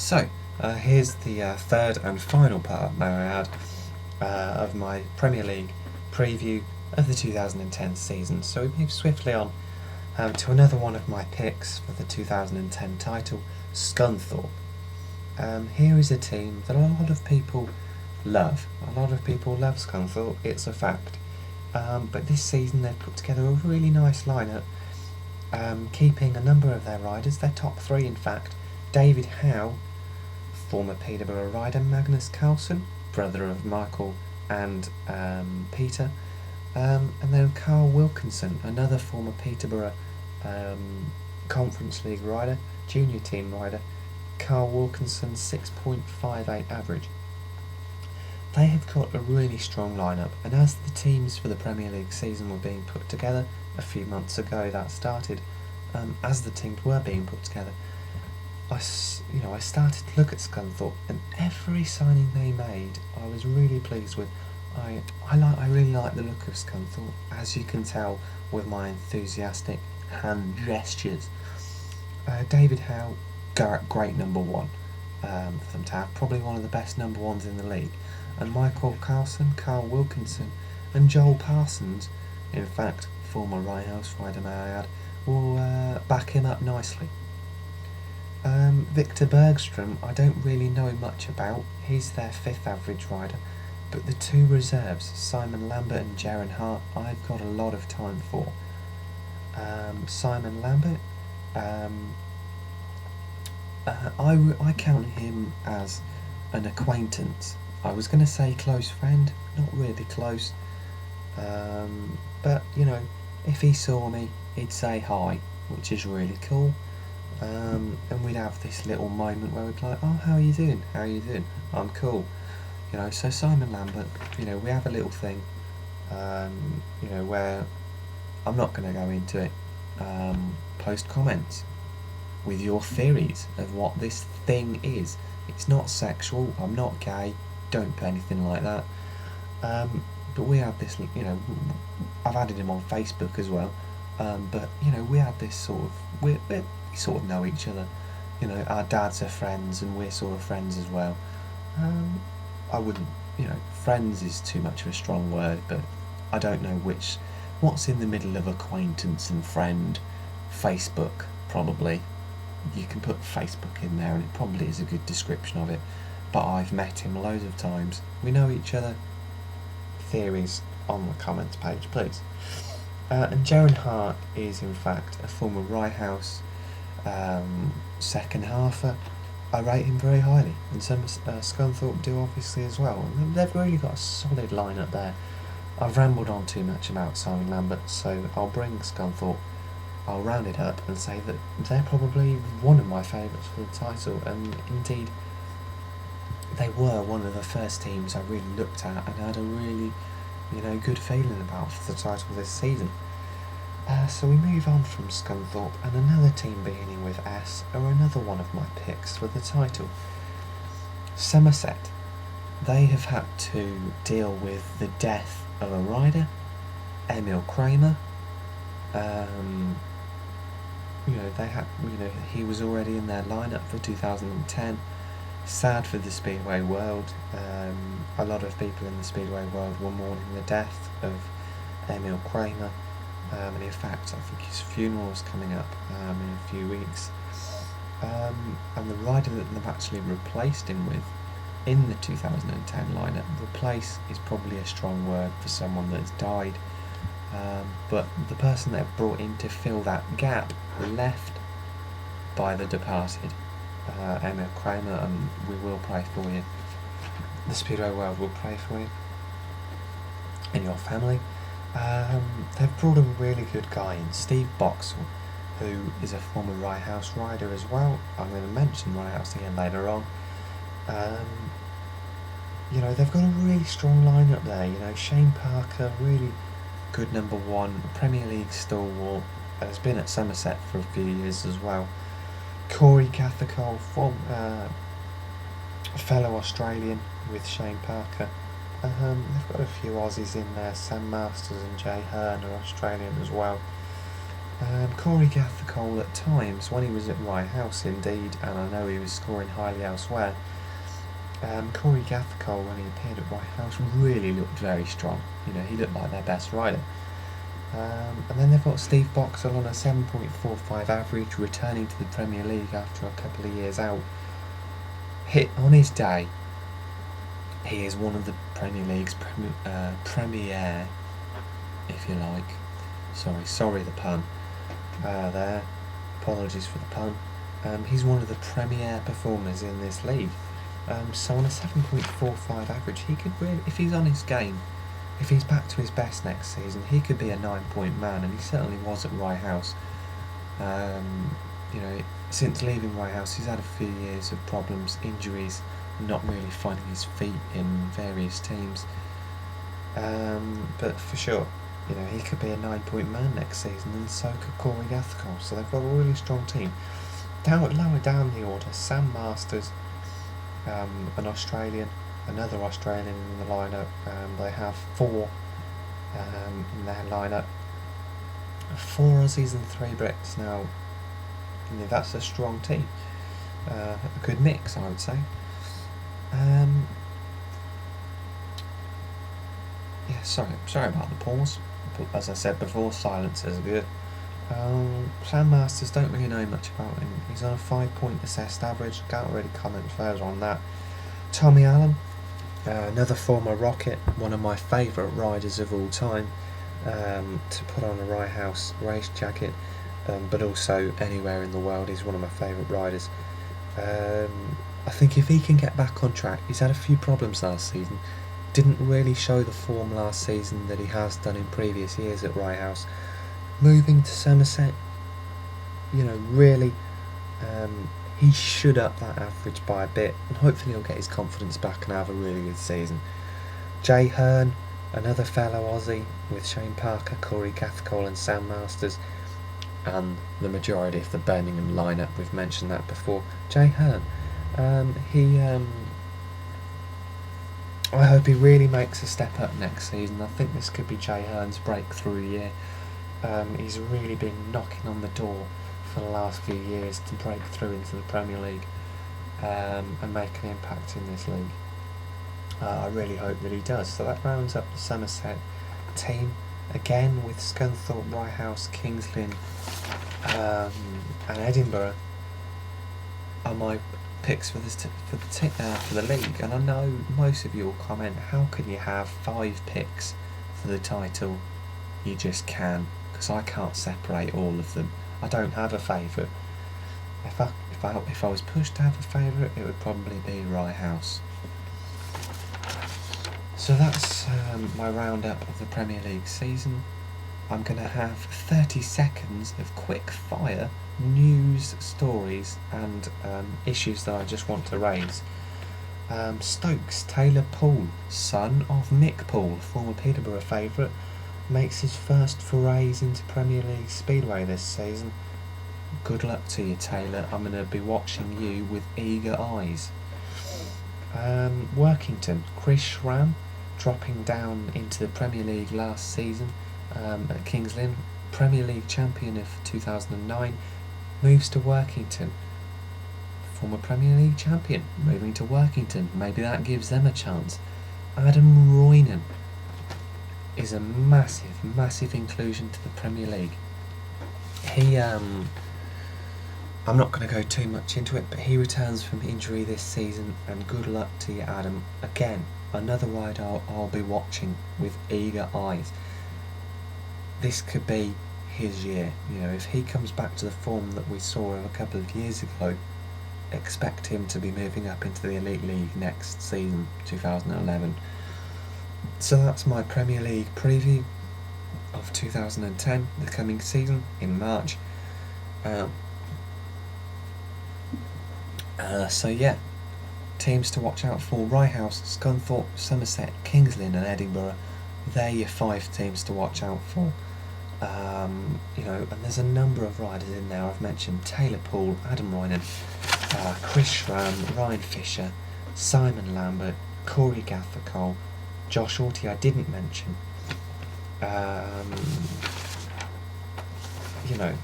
So, here's the third and final part, may I add, of my Premier League preview of the 2010 season. So we move swiftly on to another one of my picks for the 2010 title, Scunthorpe. Here is a team that a lot of people love. A lot of people love Scunthorpe, it's a fact. But this season they've put together a really nice lineup, keeping a number of their riders, their top three in fact. David Howe, former Peterborough rider, Magnus Carlsen, brother of Michael and Peter, and then Carl Wilkinson, another former Peterborough Conference League rider, junior team rider. Carl Wilkinson 6.58 average. They have got a really strong lineup, and as the teams for the Premier League season were being put together a few months ago, that started, as the teams were being put together, I started to look at Scunthorpe, and every signing they made, I was really pleased with. I really like the look of Scunthorpe, as you can tell with my enthusiastic hand gestures. David Howe, great number one for them to have, probably one of the best number ones in the league. And Michael Carlsen, Carl Wilkinson, and Joel Parsons, in fact, former Ryehouse rider, may I add, will back him up nicely. Victor Bergstrom, I don't really know much about. He's their fifth average rider, but the two reserves, Simon Lambert and Jaron Hart, I've got a lot of time for. Simon Lambert, I count him as an acquaintance. I was going to say close friend, not really close, but if he saw me, he'd say hi, which is really cool. And we'd have this little moment where we'd be like, oh, how are you doing? How are you doing? I'm cool. So Simon Lambert, we have a little thing, where I'm not going to go into it. Post comments with your theories of what this thing is. It's not sexual, I'm not gay, don't put anything like that. But we have this, I've added him on Facebook as well. But we had this sort of, we sort of know each other. Our dads are friends and we're sort of friends as well. I wouldn't, friends is too much of a strong word, but I don't know what's in the middle of acquaintance and friend. Facebook, probably. You can put Facebook in there and it probably is a good description of it. But I've met him loads of times. We know each other. Theories on the comments page, please. And Jaron Hart is in fact a former Ryehouse second halfer. I rate him very highly, and some Scunthorpe do obviously as well. And they've really got a solid lineup there. I've rambled on too much about Simon Lambert, so I'll bring Scunthorpe. I'll round it up and say that they're probably one of my favourites for the title, and indeed they were one of the first teams I really looked at and had a really good feeling about for the title this season. So we move on from Scunthorpe, and another team beginning with S are another one of my picks for the title. Somerset. They have had to deal with the death of a rider, Emil Kramer. He was already in their lineup for 2010. Sad for the Speedway world. A lot of people in the Speedway world were mourning the death of Emil Kramer, and in fact I think his funeral is coming up in a few weeks. And the rider that they've actually replaced him with in the 2010 lineup, replace is probably a strong word for someone that's died, but the person they've brought in to fill that gap left by the departed Emil Kramer, and we will pray for you. The Speedway world will pray for you and your family. They've brought a really good guy in, Steve Boxall, who is a former Ryehouse rider as well. I'm going to mention Ryehouse again later on. They've got a really strong lineup there. Shane Parker, really good number one, Premier League stalwart, has been at Somerset for a few years as well. Corey Cathacol, fellow Australian with Shane Parker. They've got a few Aussies in there. Sam Masters and Jay Hearn are Australian as well. Corey Gathercole at times, when he was at Rye House indeed, and I know he was scoring highly elsewhere, Corey Gathercole, when he appeared at Rye House, really looked very strong. You know, he looked like their best rider. And then they've got Steve Boxall on a 7.45 average, returning to the Premier League after a couple of years out. Hit on his day, he is one of the Premier League's premier, if you like. Sorry the pun there. Apologies for the pun. He's one of the premier performers in this league. So on a 7.45 average, he could really, if he's on his game, if he's back to his best next season, he could be a 9-point man, and he certainly was at Rye House. You know, since leaving Rye House, he's had a few years of problems, injuries, not really finding his feet in various teams. But for sure, you know, he could be a 9-point man next season, and so could Corey Gathercole. So they've got a really strong team. Lower down the order, Sam Masters, another Australian in the lineup. They have four in their lineup. 4 Aussies and 3 Brits. Now, you know, that's a strong team. A good mix, I would say. Yeah, sorry about the pause. But as I said before, silence is good. Sam Masters, don't really know much about him. He's on a 5-point assessed average. Can't really comment further on that. Tommy Allen, another former Rocket, one of my favourite riders of all time, to put on a Rye House race jacket, but also anywhere in the world. He's one of my favourite riders. I think if he can get back on track, he's had a few problems last season. Didn't really show the form last season that he has done in previous years at Rye House. Moving to Somerset, you know, really, he should up that average by a bit, and hopefully he'll get his confidence back and have a really good season. Jay Hearn, another fellow Aussie, with Shane Parker, Corey Gathercole and Sam Masters, and the majority of the Birmingham lineup. We've mentioned that before. Jay Hearn, I hope he really makes a step up next season. I think this could be Jay Hearn's breakthrough year. He's really been knocking on the door for the last few years to break through into the Premier League and make an impact in this league. I really hope that he does. So that rounds up the Somerset team, again with Scunthorpe, Rye House, Kings Lynn and Edinburgh are my picks for the league. And I know most of you will comment, how can you have 5 picks for the title? You just can, because I can't separate all of them. I don't have a favourite. If I was pushed to have a favourite, it would probably be Rye House. So that's my roundup of the Premier League season. I'm going to have 30 seconds of quick fire news, stories and issues that I just want to raise. Stokes, Taylor Poole, son of Mick Poole, former Peterborough favourite, makes his first forays into Premier League Speedway this season. Good luck to you, Taylor. I'm going to be watching you with eager eyes. Workington, Chris Schramm, dropping down into the Premier League last season at Kings Lynn, Premier League champion of 2009, moves to Workington. Former Premier League champion, moving to Workington. Maybe that gives them a chance. Adam Roynan is a massive inclusion to the Premier League. He, I'm not going to go too much into it, but he returns from injury this season, and good luck to you, Adam. Again, another rider I'll be watching with eager eyes. This could be his year. You know, if he comes back to the form that we saw a couple of years ago, expect him to be moving up into the Elite League next season, 2011. So that's my Premier League preview of 2010, the coming season in March. So yeah, teams to watch out for: Rye House, Scunthorpe, Somerset, Kings Lynn and Edinburgh. They're your 5 teams to watch out for. You know, and there's a number of riders in there. I've mentioned Taylor Poole, Adam Roynan, Chris Schramm, Ryan Fisher, Simon Lambert, Corey Gathercole, Josh Orty I didn't mention. you know,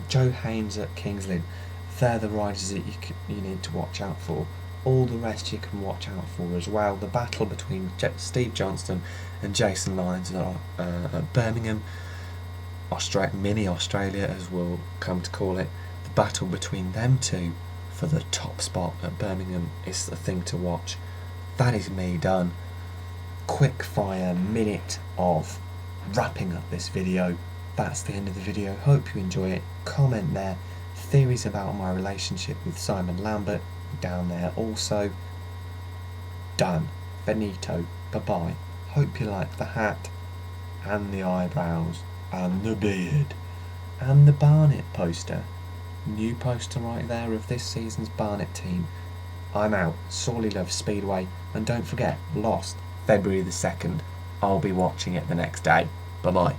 Joe Haynes at Kings Lynn, they're the riders that you need to watch out for. All the rest you can watch out for as well. The battle between Steve Johnston and Jason Lyons at Birmingham, Mini Australia as we'll come to call it. The battle between them two for the top spot at Birmingham is the thing to watch. That is me done. Quick fire minute of wrapping up this video. That's the end of the video. Hope you enjoy it. Comment there. Theories about my relationship with Simon Lambert down there also. Done. Benito. Bye bye. Hope you like the hat and the eyebrows and the beard and the Barnet poster. New poster right there of this season's Barnet team. I'm out. Sorely love Speedway, and don't forget, Lost, February the 2nd. I'll be watching it the next day. Bye bye.